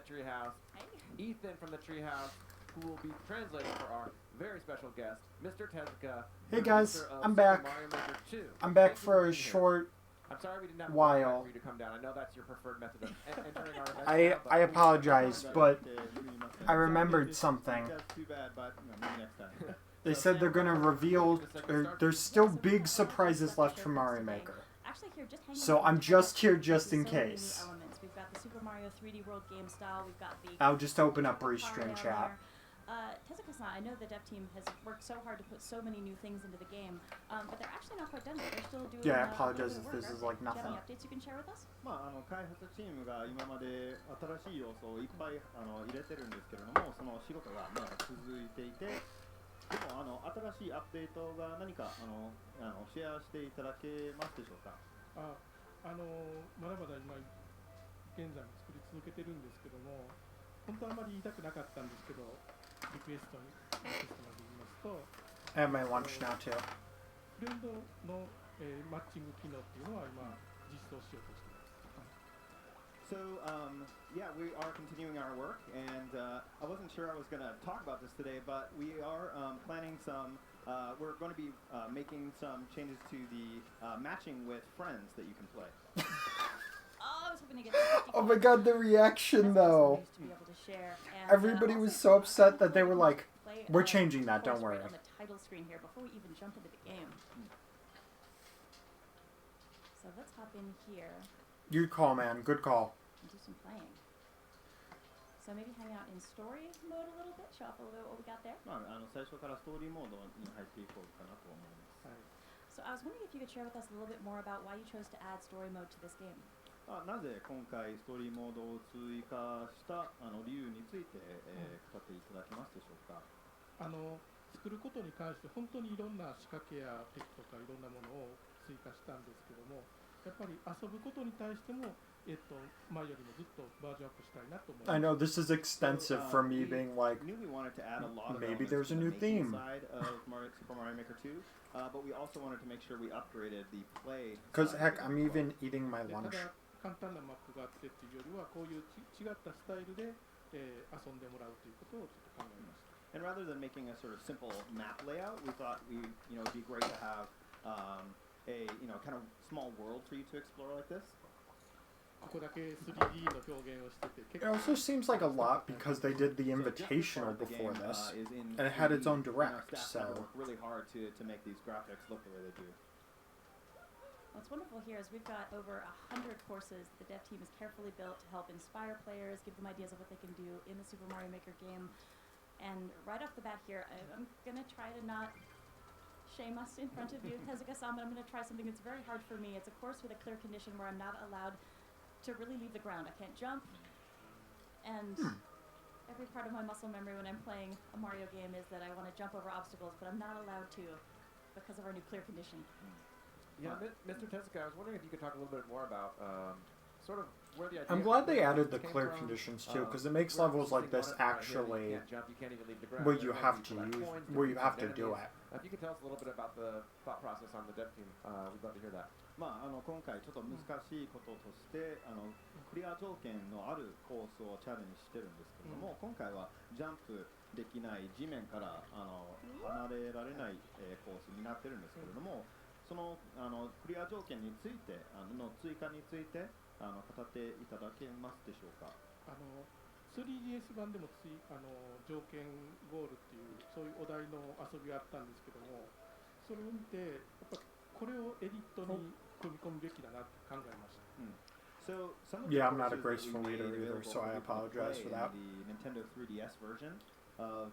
treehouse, Ethan from the treehouse, who will be translating for our very special guest, Mr. Tezuka. Hey guys, I'm back. I'm back for a short I'm sorry we didn't have while. for you to come down. I know that's your preferred method of entering our event. I apologize, but I remembered something. Too bad, but maybe next time. They said they're gonna reveal, there's still big surprises left from Mario Maker. So I'm just here just in case. We've got the Super Mario 3D World game style. We've got the I'll just open up Restream chat. Tezuka-san, I know the dev team has worked so hard to put so many new things into the game, but they're actually not quite done yet. They're still doing. Yeah, I apologize if this is like nothing. Do you have any updates you can share with us? 開発チームが今まで新しい要素をいっぱい入れてるんですけれども、その仕事がまだ続いていて、でも新しいアップデートが何かシェアしていただけますでしょうか。まだまだ今現在も作り続けてるんですけども、本当はあまり言いたくなかったんですけど、リクエストまで言いますと、I have my lunch now too. フレンドの、マッチング機能っていうのは今実装しようとしています。So, yeah, we are continuing our work, and I wasn't sure I was going to talk about this today, but we are planning some, we're going to be making some changes to the matching with friends that you can play. Oh my god, the reaction though. Everybody was so upset that they were like, we're changing that, don't worry. On the title screen here before we even jump into the game. So let's hop in here. Good call, man. Good call. And do some playing. So maybe hang out in story mode a little bit, show off a little bit what we got there. 最初からストーリーモードに入っていこうかなと思います。So I was wondering if you could share with us a little bit more about why you chose to add story mode to this game. なぜ今回ストーリーモードを追加した理由について、語っていただけますでしょうか。作ることに関して本当にいろんな仕掛けや敵とかいろんなものを追加したんですけども、やっぱり遊ぶことに対しても、前よりもずっとバージョンアップしたいなと思います。I know this is extensive for me being like, maybe there's a new theme. But we also wanted to make sure we upgraded the play. Because heck, I'm even eating my lunch. 簡単なマップがあってっていうよりはこういう違ったスタイルで、遊んでもらうということをちょっと考えました。And rather than making a sort of simple map layout, we thought it'd be great to have a kind of small world for you to explore like this. ここだけ 3D の表現をしてて。It also seems like a lot because they did the invitational before this, and it had its own direct. So work really hard to make these graphics look the way they do. What's wonderful here is we've got over 100 courses the dev team has carefully built to help inspire players, give them ideas of what they can do in the Super Mario Maker game. And right off the bat here, I'm going to try to not shame us in front of you, Tezuka-san, but I'm going to try something that's very hard for me. It's a course with a clear condition where I'm not allowed to really leave the ground. I can't jump. And every part of my muscle memory when I'm playing a Mario game is that I want to jump over obstacles, but I'm not allowed to because of our new clear condition. Yeah, Mr. Tezuka, I was wondering if you could talk a little bit more about sort of where the idea. I'm glad they added the clear conditions too, because it makes levels like this actually where you have to use, where you have to do it. If you could tell us a little bit about the thought process on the dev team, we'd love to hear that. 今回ちょっと難しいこととしてクリア条件のあるコースをチャレンジしてるんですけども、今回はジャンプできない地面から離れられないコースになってるんですけれども、そのクリア条件についての追加について語っていただけますでしょうか。3DS 版でも条件ゴールっていうそういうお題の遊びがあったんですけども、それを見てやっぱこれをエディットに組み込むべきだなって考えました。So some of Yeah, I'm not a graceful reader either, so I apologize for that. The Nintendo 3DS version of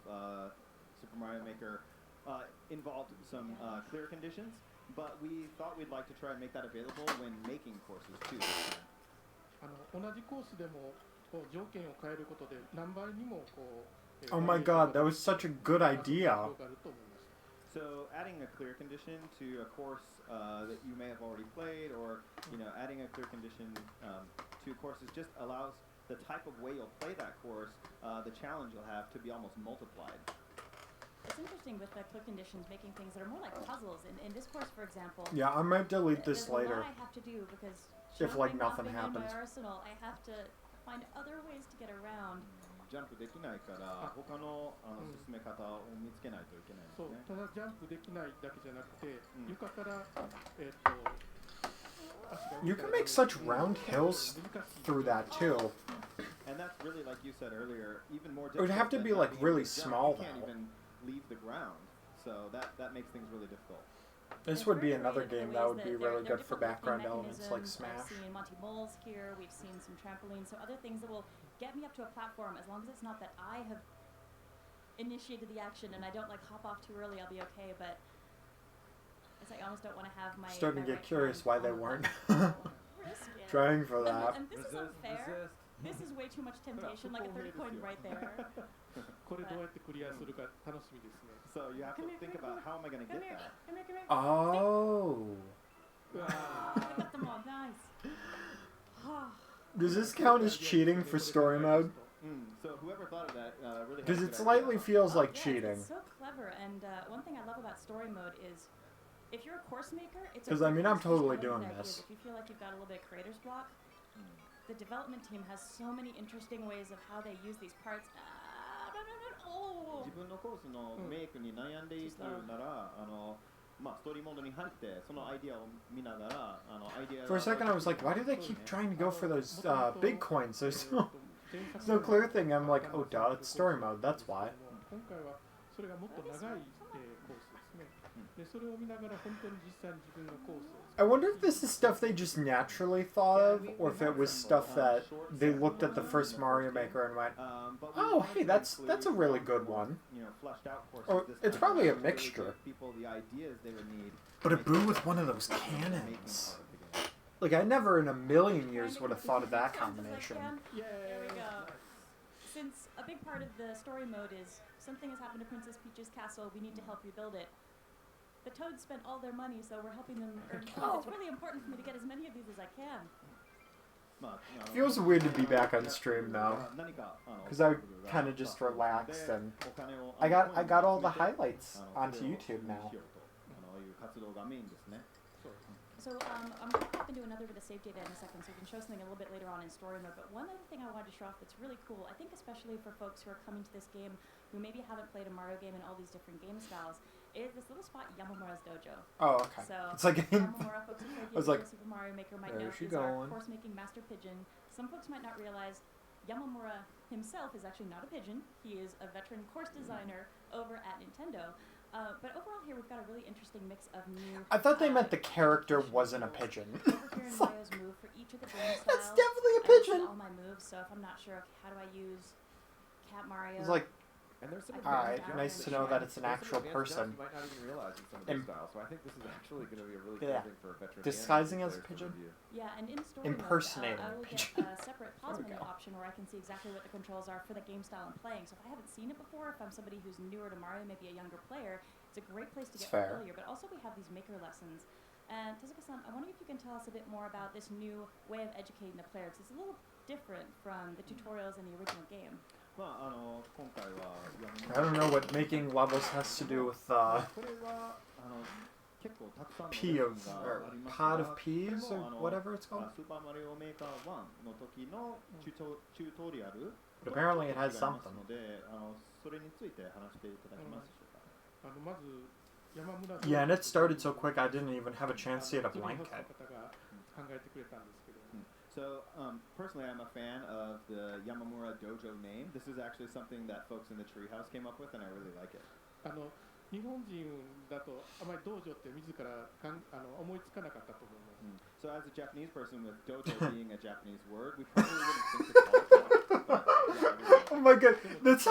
Super Mario Maker involved some clear conditions, but we thought we'd like to try and make that available when making courses too. 同じコースでもこう条件を変えることで何倍にもこう Oh my god, that was such a good idea. So adding a clear condition to a course that you may have already played, or adding a clear condition to courses just allows the type of way you'll play that course, the challenge you'll have to be almost multiplied. It's interesting with the clear conditions making things that are more like puzzles. In this course, for example, Yeah, I might delete this there's later. a lot I have to do because If, like, nothing in happens. my arsenal, I have to find other ways to get around. ジャンプできないから他の進め方を見つけないといけないんですね。そう、ただジャンプできないだけじゃなくて、床から、You can make such round hills through that too. And that's really, like you said earlier, even more It would have to be like really small You can't though. even leave the ground, so that makes things really difficult. This would be another game that would be really good for background elements like Smash. We've seen Monty Moles here, we've seen some trampolines, so other things that will get me up to a platform, as long as it's not that I have initiated the action and I don't like hop off too early, I'll be okay, but I almost don't want to have my Starting to get curious why they weren't risk trying for that. And this is unfair. This is way too much temptation, like a 30 coin right there. これどうやってクリアするか楽しみですね。 So you have to think about how am I going to get that? Come here. Oh. I got them all, nice. Does this count as cheating for story mode? So whoever thought of that really. Because it slightly feels like cheating. It's so clever, and one thing I love about story mode is, if you're a course maker, it's. Because I mean, I'm totally doing this. If you feel like you've got a little bit of creator's block, the development team has so many interesting ways of how they use these parts. Oh. 自分のコースのメイクに悩んでいるなら、まあストーリーモードに入ってそのアイディアを見ながら、アイディア。For a second, I was like, why do they keep trying to go for those big coins? There's no clear thing. I'm like, oh, duh, it's story mode. That's why. 今回はそれがもっと長いコースですね。でそれを見ながら本当に実際に自分のコースを。I wonder if this is stuff they just naturally thought of, or if it was stuff that they looked at the first Mario Maker and went, "Oh, hey, that's a really good one." Or it's probably a mixture. But a boo with one of those cannons. Like I never in a million years would have thought of that combination. There we go. Since a big part of the story mode is something has happened to Princess Peach's castle, we need to help rebuild it. The Toads spent all their money, so we're helping them earn coins. It's really important for me to get as many of these as I can. Feels weird to be back on stream though, because I kind of just relaxed and I got all the highlights onto YouTube now. So I'm going to hop into another bit of save data in a second, so we can show something a little bit later on in story mode. But one other thing I wanted to show off that's really cool, I think especially for folks who are coming to this game who maybe haven't played a Mario game in all these different game styles, is this little spot, Yamamura's Dojo. Oh, okay. So it's like Yamamura, folks who played I was like, Super Mario Maker might know, she is our going. course-making master pigeon. Some folks might not realize Yamamura himself is actually not a pigeon. He is a veteran course designer over at Nintendo. But overall here we've got a really interesting mix of new... I thought they meant the character wasn't a pigeon. Over here in Mario's move for each of the game styles. That's definitely a I listed pigeon! all my moves, so if I'm not sure, okay, how do I use Cat Mario? It's like, And there's some alright, advanced nice jumps to know that it's an there's some actual advanced person. jumps you might not even realize in some of these styles. So I think this is actually going to be a really cool thing for a veteran. Disguising and as a players to pigeon? review. Yeah, and in story Impersonating mode, I a will pigeon. get a separate pause There we menu go. option where I can see exactly what the controls are for the game style I'm playing. So if I haven't seen it before, if I'm somebody who's newer to Mario, maybe a younger player, it's a great place to It's get fair. familiar. But also we have these maker lessons. And Tezuka-san, I wonder if you can tell us a bit more about this new way of educating the player, because it's a little different from the tutorials in the original game. I don't know what making levels has to do with pea of, or pod of peas, or whatever it's called. But apparently it has something. それについて話していただけますでしょうか。まず山村 Yeah, and it started so quick I didn't even have a chance to see it a 一人の blanket. 方が考えてくれたんですけど、 So, personally, I'm a fan of the Yamamura Dojo name. This is actually something that folks in the treehouse came up with, and I really like it. 日本人だとあまり道場って自ら思いつかなかったと思います。 So, as a Japanese person with dojo being a Japanese word, we probably wouldn't think to call it that. But, Oh my god, that's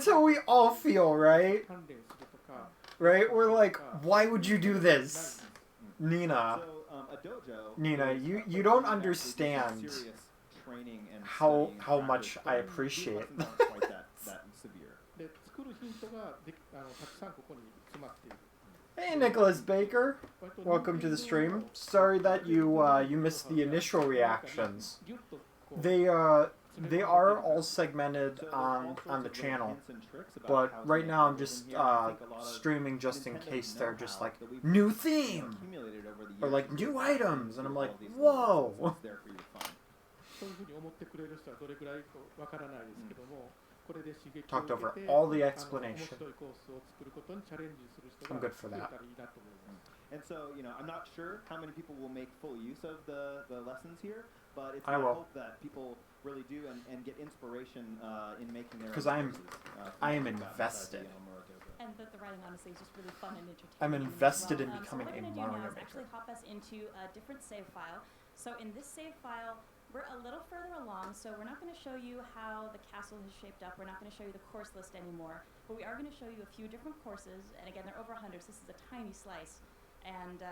how we all feel, right? 関連するとか、 Right? We're like, why would you do this? Nina, so, a dojo Nina, is you don't actually understand serious training and how studying much practice, I but appreciate it wasn't quite that severe. で作るヒントがたくさんここに詰まっている。 Hey Nicholas Baker, 割と welcome to the stream. Sorry that you missed the initial reactions. ギュッとこう They are all segmented on the channel, but right now I'm just streaming just in case they're just like new theme or like new items, and I'm like, whoa. そういうふうに思ってくれる人はどれくらいかわからないですけども、これで刺激を Talked 受 over けて all the 面 explanation. 白いコースを作ることにチャレンジする人 I'm が good for 増え that. たらいいなと思います。 And so, I'm not sure how many people will make full use of the lessons here, but it's I my will. hope that people really do and get inspiration in making their own 'Cause I am- courses, I am from that invested. idea on Morodozo. And the writing honestly is just really fun and entertaining. I'm as invested well. in becoming so a what we're gonna do Mario now is Maker. actually hop us into a different save file. So in this save file, we're a little further along, so we're not going to show you how the castle is shaped up. We're not going to show you the course list anymore, but we are going to show you a few different courses, and again, they're over 100, so this is a tiny slice, and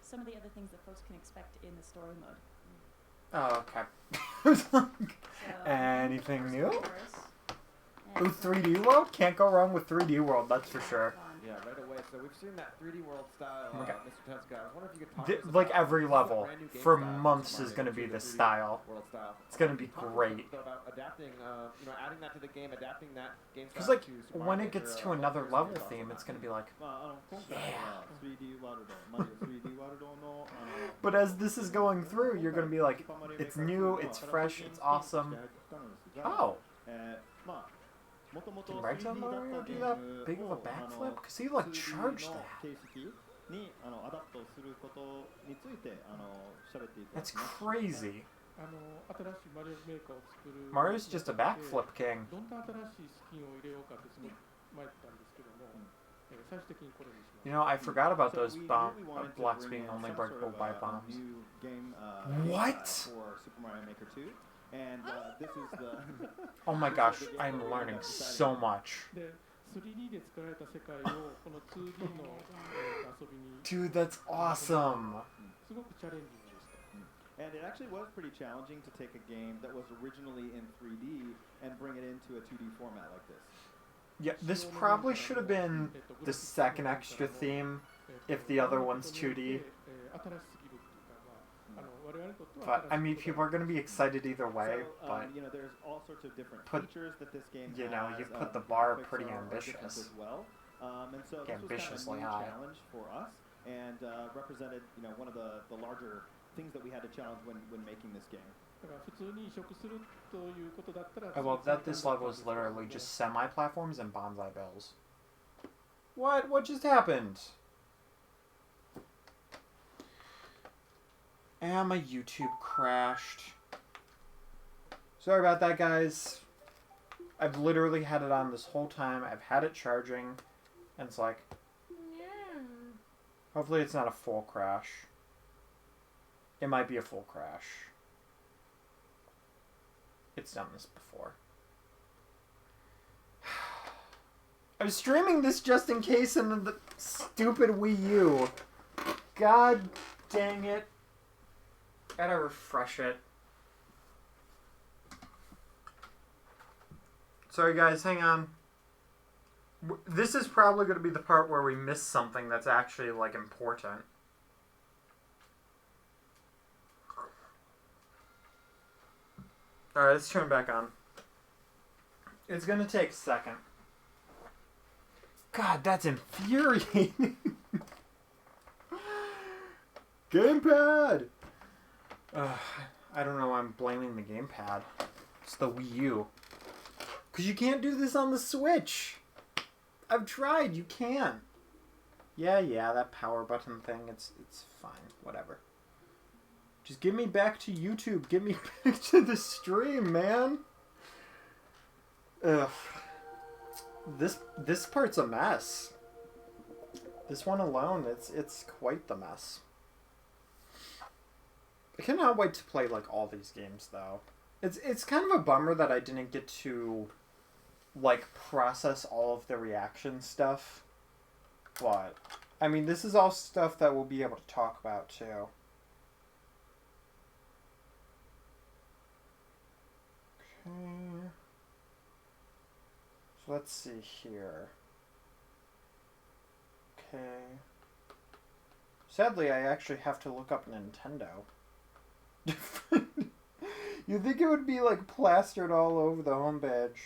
some of the other things that folks can expect in the story mode. Oh, okay. So, Anything new? And Ooh, 3D World? Can't go wrong with 3D World, that's for sure. Yeah, right away. So we've seen that 3D world style, Okay. Mr. Tezuka. I wonder if you could talk to us Like about every this level, brand new game for style months Super is Mario going to be the this 3D style. World style. It's going to be Talk to us great. about adapting, adding that to the game, adapting that game Because, style like, to Super when Mario it gets Maker, to another what level your thoughts theme, on it's that? going to be like, 今回は 3D ワールド、マリオ 3D ワールドの but as this is going through, you're going to be like, it's new, it's fresh, it's awesome. Oh, まあ can Right Mario do that big of a backflip? Because he, like, charged that. 形式にアダプトすることについて喋っていただ That's きます。 crazy. 新しいマリオメーカーを作る Mario's just a backflip king. どんな新しいスキンを入れようかってすごい迷ったんですけども、最終的にこれにしました You know, I forgot about So those we bomb really wanted to blocks bring being in only some breakable sort by of a bombs. new game, What? for Super Mario Maker 2, and this is the Oh my gosh, I'm learning so much. で 3D で作られた世界をこの 2D の遊びに Dude, that's awesome. すごくチャレンジングでした。 And it actually was pretty challenging to take a game that was originally in 3D and bring it into a 2D format like this. Yeah, this probably should have been the second extra theme if the other one's 2D. 新しすぎるっていうか、まあ、我々にとっては But, I mean, people are going to be excited either way, So, but there's all sorts of different put- features that this game you know, has. you put the The bar graphics pretty are different ambitious. as well. And so this was Ambitiously kind of a new high. challenge for us, and represented, one of the larger things that we had to challenge when making this game. だから普通に移植するということだったら Well, that this level is literally just semi-platforms and bonsai bills. What? What just happened? And my YouTube crashed. Sorry about that, guys. I've literally had it on this whole time. I've had it charging. And it's like... Hopefully it's not a full crash. It might be a full crash. It's done this before. I was streaming this just in case in the stupid Wii U. God dang it. Gotta refresh it. Sorry guys, hang on. This is probably going to be the part where we miss something that's actually, like, important. Alright, let's turn it back on. It's going to take a second. God, that's infuriating. Gamepad! I don't know why I'm blaming the gamepad. It's the Wii U. Because you can't do this on the Switch. I've tried, you can't. Yeah, that power button thing, it's fine, whatever. Just get me back to YouTube, get me back to the stream, man. Ugh. This part's a mess. This one alone, it's quite the mess. I cannot wait to play, like, all these games, though. It's kind of a bummer that I didn't get to, like, process all of the reaction stuff. But, I mean, this is all stuff that we'll be able to talk about, too. Okay. So let's see here. Okay. Sadly, I actually have to look up Nintendo. You'd think it would be, like, plastered all over the homepage.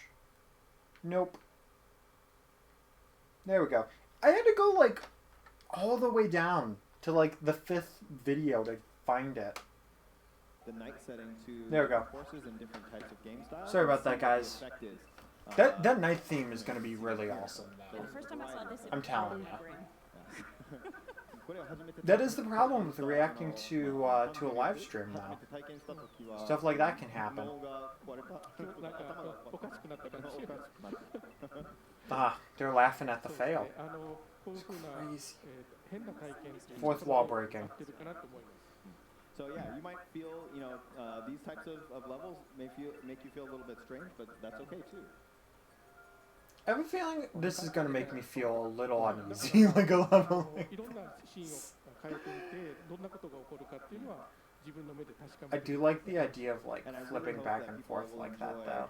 Nope. There we go. I had to go, like, all the way down to, like, the 5th video to find it. The night setting to There we go. courses and different types of game styles. Sorry about that, guys. The effect is. That night theme is going to be really awesome, The though. first time I saw this, it I'm telling blew my you. brain. That is the problem with reacting to a live stream now. Stuff like that can happen. なんかおかしくなった感じが Ah, they're laughing at the そうです fail. ねこういうふうな Crazy. 変な体験っていう Fourth wall breaking. 合ってるかなと思います So yeah, you might feel, these types of levels make you feel a little bit strange, but that's okay too. I have a feeling this is going to make me feel a little uneasy, like a level. いろんなシーンを変えてみてどんなことが起こるかっていうのは自分の目で確か I めて do like the idea of like And I really flipping hope back that and people forth will like that, enjoy, though.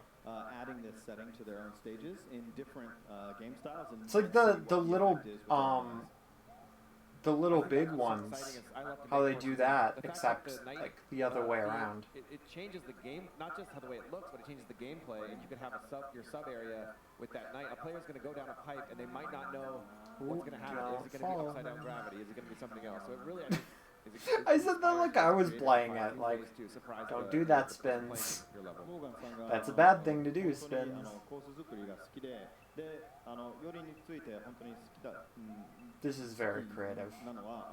Adding this setting to their own stages in different game styles. And It's like see what the little effect is with their ones. the little I think big what's so ones, exciting is I love to how make they do courses. that, The fact except that the night, like the other way theme, around. It changes the game, not just how the way it looks, but it changes the gameplay. And you can have your sub area with that night. A player's going to go down a pipe, and they might not know what's going to happen. Is it going to be Follow. upside down gravity? Is it going to be something else? So it really, I think, I said that like I was playing it, like, don't do that, Spins. Spins. That's a bad thing to do, Spins. コース作りが好きで、で、よりについて本当に好きだ。This is very creative. なのは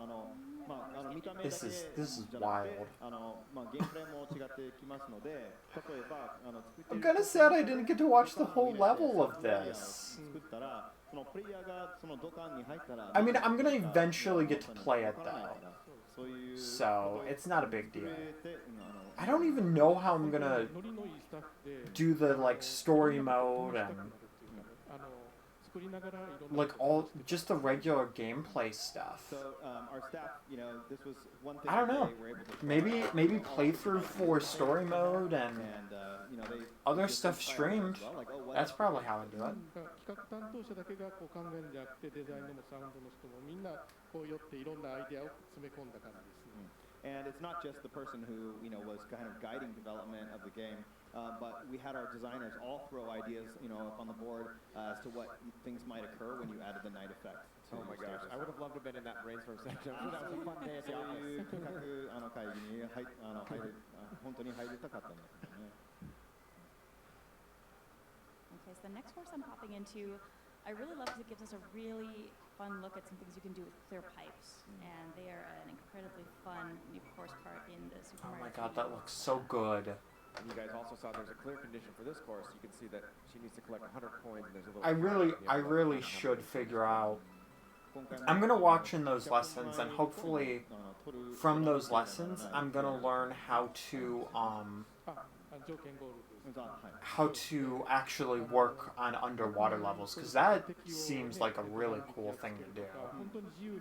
見た目だけ This is じゃなくて wild. ゲームプレイも違ってきますので、例えば作って I'm kind of sad I didn't get to watch the whole level of this. 作ったら、そのプレイヤーがその土管に入ったら、 I mean, I'm gonna eventually get to play it though, so it's not a big deal. I don't even know how I'm gonna ノリのいいスタッフで do the like story mode and 作りながらいろんな like all just the regular gameplay stuff. So our staff, this was one thing I don't that know. they were able to Maybe playthrough for story mode and they other did stuff some streamed. as well, like, oh, what That's probably how I do it. 企画担当者だけがこう考えるんじゃなくてデザインのもサウンドの人もみんなこう寄っていろんなアイデアを詰め込んだ感じですね。 And it's not just the person who was kind of guiding development of the game, but we had our designers all throw ideas up on the board as to what things might occur when you added the night effect. Oh my gosh, I would have loved to have been in that brainstorm section. I'm sure that was a fun day at the そういう office. 企画会議に本当に入りたかったんですけどね。 Okay, so the next course I'm popping into, I really love because it gives us a really fun look at some things you can do with clear pipes, and they are an incredibly fun new course part in the Super Oh Mario my god, 3D that world. looks so good. And you guys also saw there's a clear condition for this course. You can see that she needs to collect 100 coins, and there's a little. I really should figure out. I'm gonna watch in those lessons, and hopefully from those lessons, I'm gonna learn how to 条件ゴールです。 how to actually work on underwater levels, because that seems like a really cool thing to do. 本当に自由に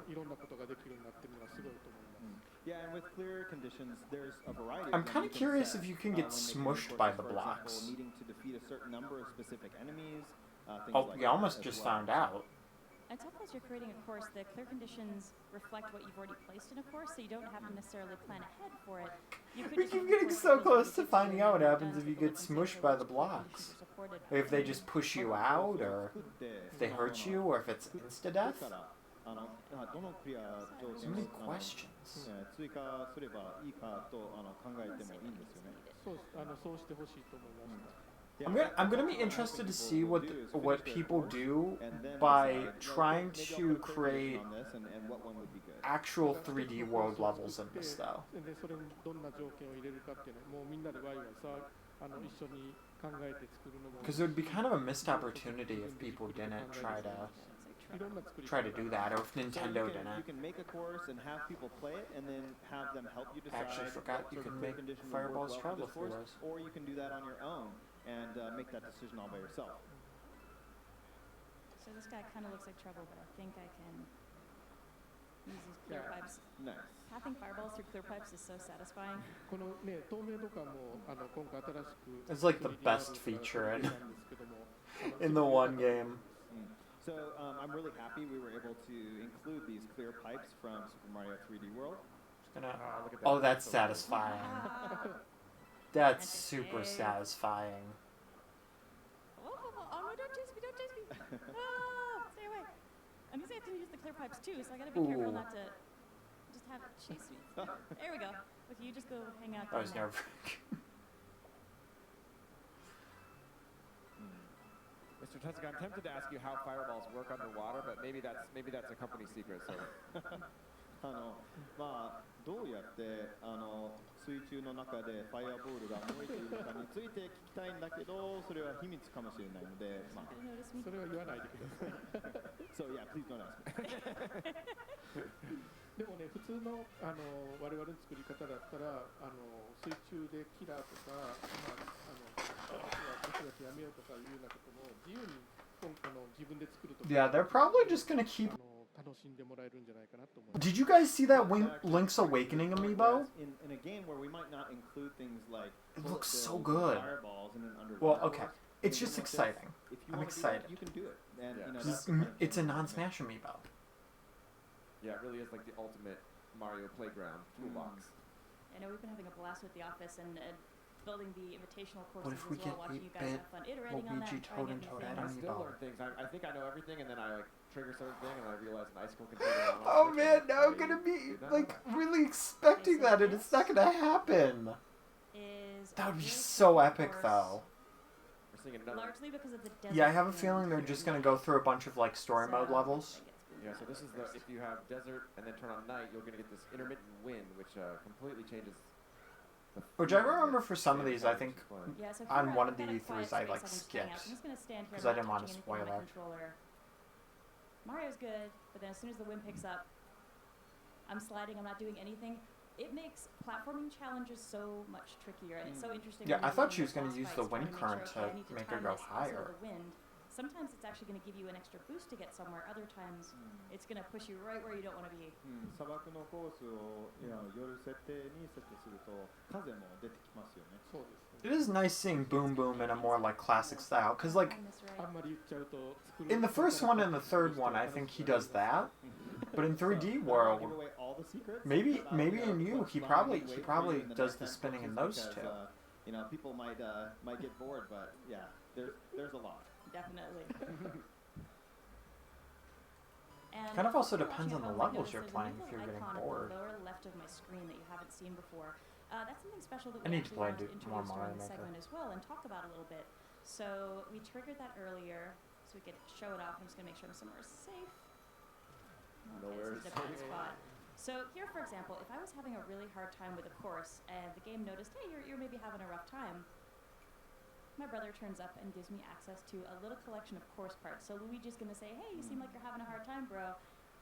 いろんなことができるようになってるのがすごいと思います。 Yeah, and with clear conditions, there's a variety. I'm of them kinda you can curious set, if you can get when making smushed courses, by the for blocks. example, needing to defeat a certain number of specific enemies. Things Oh, like you that almost as just well. found out. It's helpful as you're creating a course, the clear conditions reflect what you've already placed in a course, so you don't have to necessarily plan ahead for it. You could We just keep make a getting course so that close goes to into finding out what and happens done if you so get people can smushed say by which the conditions blocks. are supported Or if they by just push you out, or if they hurt you, or if it's insta-death. どのクリア条 So 件 many を questions. 追加すればいいかと考えてもいいんですよね。そうそうしてほしいと思いました。 I'm gonna be interested to see what people do by trying to create actual 3D world levels in this, though. でそれにどんな条件を入れるかっていうのをもうみんなでワイワイさ一緒に考えて作るのも。 Because it would be kind of a missed opportunity if people didn't try to いろんな作り try to do that, or if Nintendo You didn't. can make a course and have people play it, and then have them help you decide. Actually forgot what you sort can of clear make condition would work Fireball's well for travel this course, through or you can do that on your own and make that decision all by yourself. So this guy kind of looks like trouble, but I think I can use these clear Yeah. pipes. Nice. Pathing fireballs through clear pipes is so satisfying. このね透明度感も今回新しく It's like the 3D best アート feature が in 出たんですけども in the one game. So I'm really happy we were able to include these clear pipes from Super Mario 3D World. Gonna, Look at that. oh, that's satisfying. That's And super hey. satisfying. Oh, no, don't chase me, don't chase me. Ah, stay away. And these I have to use the clear pipes too, so I gotta be careful Ooh. not to just have it chase me. There we go. Look, you just go hang out That down was there. nerve-wracking. So Jessica, I'm tempted to ask you how fireballs work underwater, but maybe that's a company secret. So まあどうやって水中の中でファイアボールが燃えているかについて聞きたいんだけど、それは秘密かもしれないので、まあ。それは言わないでください。So yeah, please don't ask me. でもね、普通の我々の作り方だったら水中でキラーとか、僕たちやめようとかいうようなことも自由に自分で作ると。Yeah, they're probably just gonna keep. 楽しんでもらえるんじゃないかなと思います。 Did you guys see that Link's Awakening amiibo? In a game where we might not include things like It looks so good. fireballs in an underwater Well, okay. course, It's something just like this, exciting. if you I'm wanna do that, excited. you can do it. And Yeah. you know, It's, that's the kind of it's a thing that non-Smash amiibo. yeah, it really is like the ultimate Mario playground toolbox. I know we've been having a blast with the office and building the invitational courses if as we well, get watching you guys 8-bit have fun iterating on that, Luigi, trying Toad, and new Toad things. I Amiibo. still learn things. I think I know everything, and then I like trigger certain thing, and I realize an icicle can trigger on. Oh man, now I'm gonna be like really expecting that, and it's not gonna happen. Is That would be really so cool epic, course, though. We're seeing another. largely because of the desert Yeah, I have a theme. feeling they're just gonna go through a bunch of like story mode So, levels. I think it's Yeah, so this is the if you have desert and then turn on night, you're gonna get this intermittent wind, which completely changes. Which I remember for some of these, I think Yeah, so on here one I've of the got a quiet E3s I space like can just hang out. skipped. I'm just gonna stand here 'cause and I not didn't want to touching anything on spoil my it. controller. Mario's good, but then as soon as the wind picks up, I'm sliding, I'm not doing anything. It makes platforming challenges so much trickier, and it's so interesting. Yeah, when I you're thought doing she was those gonna boss use fights, the trying wind make current sure, okay, I to need make her time go this, also higher. the wind. Sometimes it's actually going to give you an extra boost to get somewhere. Other times, it's going to push you right where you don't want to be. 砂漠のコースを夜設定に設定すると風も出てきますよね。そうですね。 It is nice seeing Boom Boom in a more like classic style, cause like On this あ right. んまり言っちゃうと作る in the first one and the third one, I think he does that. But in 3D Give World, away all the secrets, maybe but maybe I'll, in you, put he long probably leeway he for probably you in the does the nighttime spinning in courses those because, two. You know, people might get bored, but yeah, there's a lot. Definitely. And Kind of also if you're depends watching on at the home, levels I you're noticed playing there's if you're a new getting icon bored. at the lower left of my screen that you haven't seen before. That's something special that I we need to actually play wanted to more introduce Mario during the Maker. segment as well and talk about a little bit. So we triggered that earlier so we could show it off. I'm just going to make sure I'm somewhere safe. Nowhere this is a bad spot. So here, for example, if I was having a really hard time with a course and the game noticed, hey, you're maybe having a rough time, my brother turns up and gives me access to a little collection of course parts. So Luigi's going to say, hey, you seem like you're having a hard time, bro.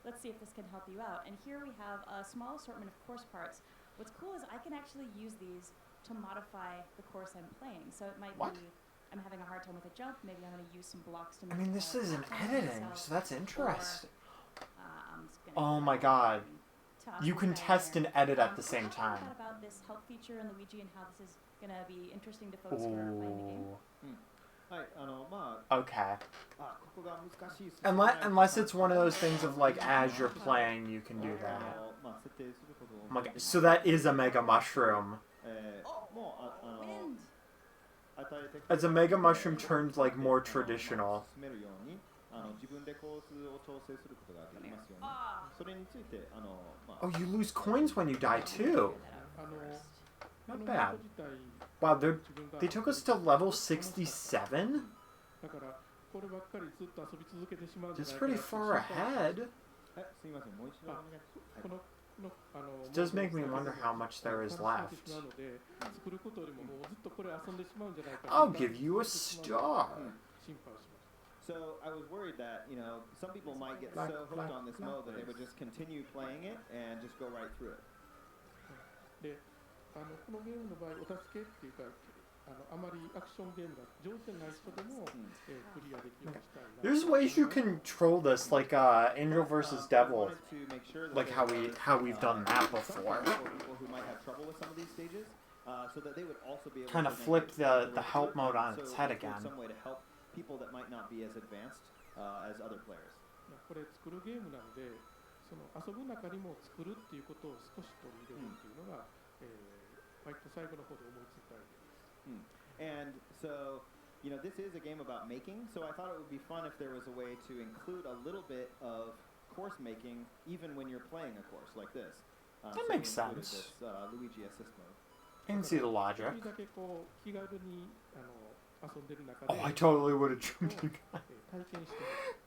Let's see if this can help you out. And here we have a small assortment of course parts. What's cool is I can actually use these to modify the course I'm playing. So it might What? be I'm having a hard time with a jump. Maybe I'm going to use some blocks to I make mean, this a is in platform for editing, myself, so that's interesting. I'm just gonna Oh go my ahead god. and toss You this can guy test in and edit there. at the same What I time. thought about this help feature in Luigi and how this is going to be interesting to folks who are playing the game. Ooh. はい、ま Okay. あ、ここが難しい。 Unless it's one of those things of like as you're playing, you can do that. まあ設定することを Oh my god. So that is a Mega Mushroom. もう Wind! 与えて As a Mega Mushroom turns like more traditional. 進めるように自分でコースを調整することができますよね。 Ah! それについてま Oh, you lose coins when you die too. Figure that out first. Not この bad. モード自体 Wow, 自分が they took us to level 67? だからこればっかりずっと遊び続けてしまうんじゃ That's ないかな pretty って far ahead. すみません、もう一度お願いします。この It does make me wonder how much there is left. 作ることよりももうずっとこれ遊んでしまうんじゃないか I'll give you a star. 心配をします。 So I was worried that, you know, some people might get Black, so hooked black, on this black. mode that they would just continue playing it and just go right through it. で、このゲームの場合、お助けっていうか、あまりアクションゲームが上手じゃない人でも、クリアできるようにしたいな。 There's ways you control this, like Angel versus Devil, I wanted to make sure that like there how was, we've done that some before. people who might have trouble with some of these stages, so that they would also be able Kinda to make flip it the way help through it, mode on so its head include again. some way to help people that might not be as advanced as other players. これ作るゲームなので、その遊ぶ中にも作るっていうことを少し取り入れるっていうのが、割と最後の方で思いついたアイデアです。And so, you know, this is a game about making, so I thought it would be fun if there was a way to include a little bit of course making even when you're playing a course like this. That So makes we included sense. This, Luigi assist mode. I can see the logic. 一人だけこう気軽に遊遊んでる中 Oh, で I totally would have jumped in. 体験して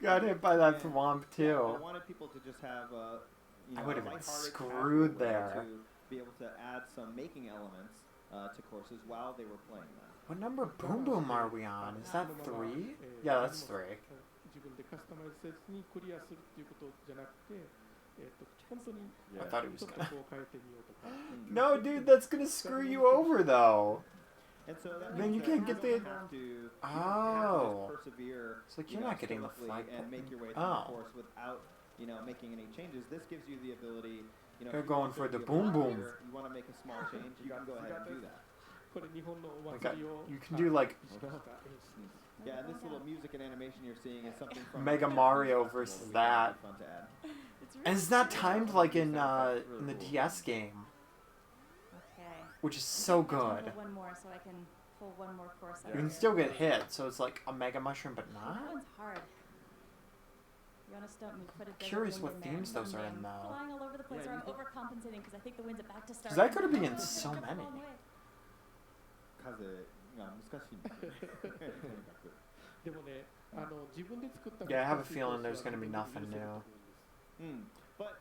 みる Got hit by that thwomp Yeah, too. I wanted people to just have I a would've been lighthearted, screwed casual way there. to be able to add some making elements to courses while they were playing them. What number Boom Boom are we on? Is that 3? Yeah, that's 3. 自分でカスタマイズせずにクリアするっていうことじゃなくて、本当に I thought it was ちょっとこう変えてみようとか No, dude, that's gonna screw you over though. And so that Then you means can't that get you the- don't have to, you Oh. have to just persevere. It's like you you're know, not getting the stoically flag. and make your way through Oh. the course without, making any changes. This gives you the ability, You're if you going want for to the be a boom boom. volunteer, you want to make a small change, you can go ahead and do that. これ日本のお Like 祭りを you can do like なんか演出 Yeah, and this little music and animation you're seeing is something from Mega Mario versus Festival, that. which is fun to add. It's really And it's not cute. timed like in the DS game, Okay. which is so I'm gonna good. pull one more so I can pull one more course out You can here. still get hit, so it's like a Mega Mushroom, but That not. one's hard. You want to stump me? Put a desert Curious wind what in there. themes those are in, I'm though. flying all over the place, Yeah, or you I'm could- overcompensating because I think the wind's about to start. 'Cause that could have been in Oh, so it's many. a long way. 風が難しいんですよね。とにかく。でもね、自分で作った Yeah, I have a 難しい feeling コースは there's gonna be 自分で許 nothing せると new. 思うんです But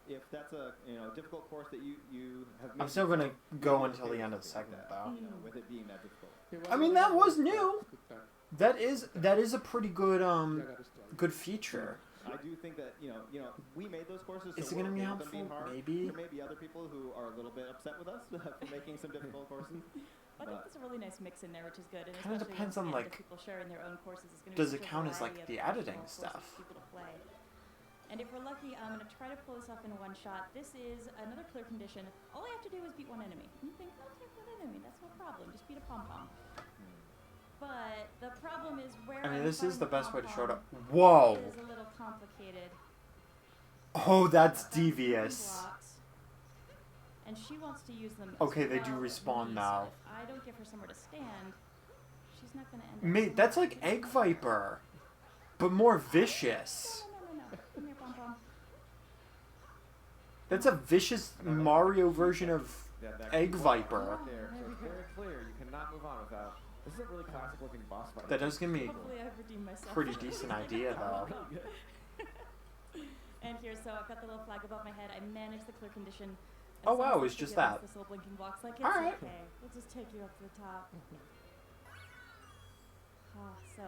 if that's a difficult course that you have made, I'm still gonna go you until the end of the something segment, like that, though. with it being that difficult. で I mean, that was 我々 new. が作った That is a pretty good 嫌がる人はいる good feature. I do think that we made those courses. Is so it gonna we're be okay with them being helpful? hard. Maybe. There may be other people who are a little bit upset with us for making some difficult courses. I think there's a really nice mix in there, which is good. And Kinda especially depends once on, we get like, into people sharing their own courses. It's gonna does be it such a count as, like, variety of the professional editing courses stuff? for people to play. And if we're lucky, I'm gonna try to pull this off in one shot. This is another clear condition. All I have to do is beat one enemy. You think, okay, one enemy, that's no problem. Just beat a pom pom. But the problem is where I mean, I'm this is fighting the best way to show it pom-pom up. Whoa! is a little complicated. Oh, that's I've got three devious. blocks, and she wants to use them. Okay, as they do well as respawn me, now. So if I don't give her somewhere to stand, she's not gonna end up. Mate, that's like somewhere. Egg Viper, but more vicious. No. Come here, pom pom. That's a vicious Mario version of That Egg key Viper. right there, so it's very clear. You cannot move on without. This is a really classic looking boss fight. That does give me Hopefully, I've redeemed myself. pretty decent idea, though. Really good. And here, so I've got the little flag above my head. I managed the clear condition. Oh, As long wow, as it's I just give us that. This little blinking box, like it's Alright. okay. We'll just take you up to the top. So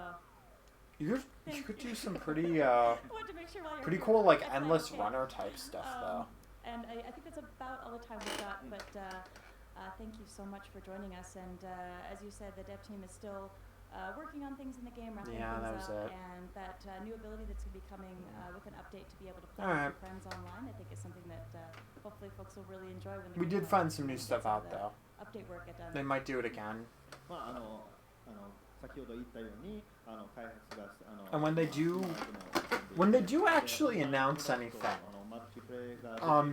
You could do some pretty I wanted to make sure while you're pretty here, cool like that's fine, endless okay. runner type stuff though. And I think that's about all the time we've got, but thank you so much for joining us. And as you said, the dev team is still working on things in the game, wrapping Yeah, that things was up, it. and that new ability that's going to be coming with an update to be able to play All with right. your friends online, I think is something that hopefully folks will really enjoy when the We game did find launches some new and stuff gets all out the though. Update work get done. They might do it again. まあ先ほど言ったように開発がAnd when they do- When they do actually announce anything,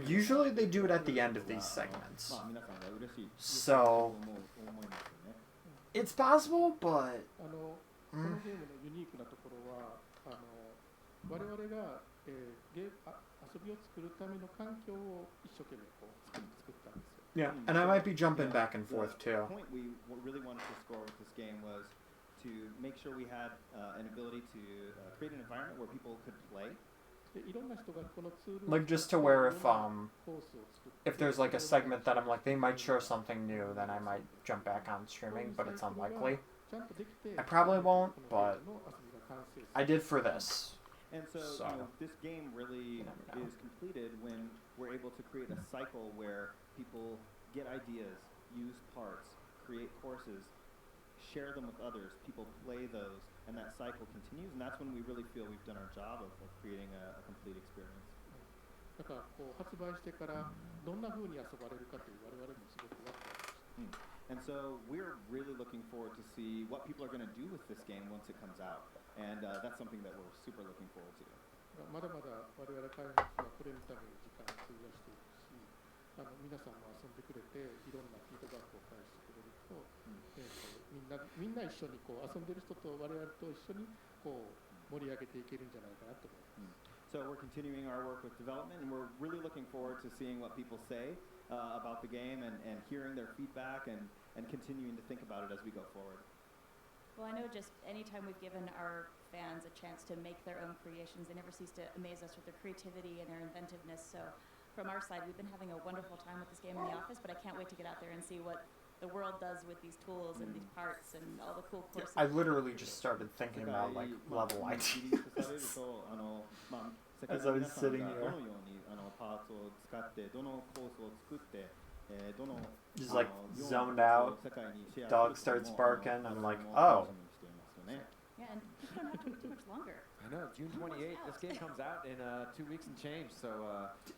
usually they do it at the end of these segments. まあ皆さんが嬉しい So 思いますよね。 it's possible, but このゲームのユニークなところは我々が、遊びを作るための環境を一生懸命こう作ったんですよ。 yeah. And I might be jumping back and forth The too. point we really wanted to score with this game was to make sure we had an ability to create an environment where people could play. でいろんな人がこのツールを Like just to where if コースを作って if there's like a segment that I'm like they might show something new, then I might jump back on streaming, but it's unlikely. ちゃんとできて I probably won't, この but ゲームの遊びが完成する I did for this. And so, So, this game really you never know. is completed when we're able to create a cycle where people get ideas, use parts, create courses, share them with others, people play those, and that cycle continues, and that's when we really feel we've done our job of creating a complete experience. だからこう発売してからどんな風に遊ばれるかという我々もすごくワクワクして And so we're really looking forward to see what people are going to do with this game once it comes out, and that's something that we're super looking forward to. まだまだ我々開発はこれのために時間を費やしていくし、皆さんも遊んでくれていろんなフィードバックを返してくれると、みんな一緒にこう遊んでる人と我々と一緒にこう盛り上げていけるんじゃないかなと思います。So we're continuing our work with development, and we're really looking forward to seeing what people say about the game and hearing their feedback and continuing to think about it as we go forward. Well, I know just anytime we've given our fans a chance to make their own creations, they never cease to amaze us with their creativity and their inventiveness. So from our side, we've been having a wonderful time with this game in the office, but I can't wait to get out there and see what the world does with these tools and these parts and all the cool courses. I literally just started thinking about like level ideas as I was sitting here. Just like zoned out. Dog starts barking. I'm like, oh. Yeah, and people don't have to wait too much longer. I know, June 28th. This game comes out in 2 weeks and change. So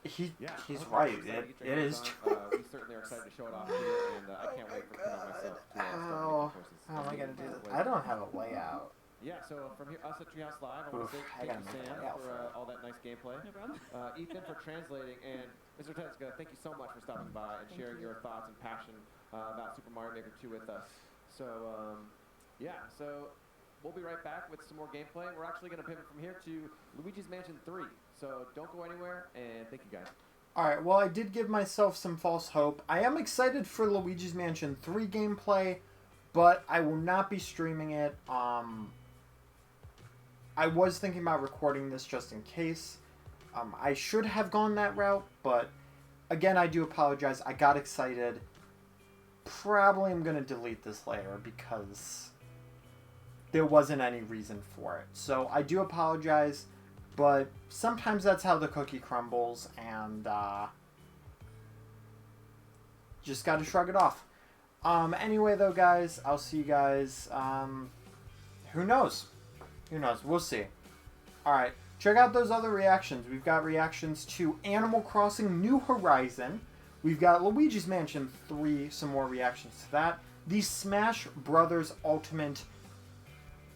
he's I'm right. excited to get It your is. hands on. We certainly are excited to show it off here, and I can't wait for it to come out myself. To start making courses. How am I gonna do this? I don't have a layout. Yeah, so from here, us at Treehouse Live, I want to Oof, I thank gotta you, make a Sam, layout for for it. all that nice gameplay. No problem. Ethan for translating, and Mr. Teska, thank you so much for stopping by and Thank sharing you. your thoughts and passion about Super Mario Maker 2 with us. So, so we'll be right back with some more gameplay. We're actually going to pivot from here to Luigi's Mansion 3. So don't go anywhere, and thank you guys. Alright, well, I did give myself some false hope. I am excited for Luigi's Mansion 3 gameplay, but I will not be streaming it. I was thinking about recording this just in case. I should have gone that route, but again, I do apologize. I got excited. Probably I'm going to delete this later because there wasn't any reason for it. So I do apologize, but sometimes that's how the cookie crumbles, and just got to shrug it off. Anyway, though, guys, I'll see you guys. Who knows? Who knows? We'll see. Alright, check out those other reactions. We've got reactions to Animal Crossing New Horizon. We've got Luigi's Mansion 3, some more reactions to that. The Smash Brothers Ultimate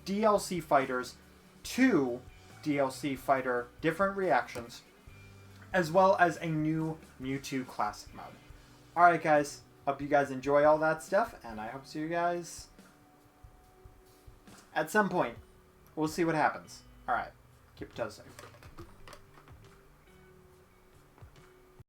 DLC fighters, 2 DLC fighter different reactions, as well as a new Mewtwo Classic mode. Alright, guys. Hope you guys enjoy all that stuff, and I hope to see you guys at some point. We'll see what happens. Alright. Keep your toes safe.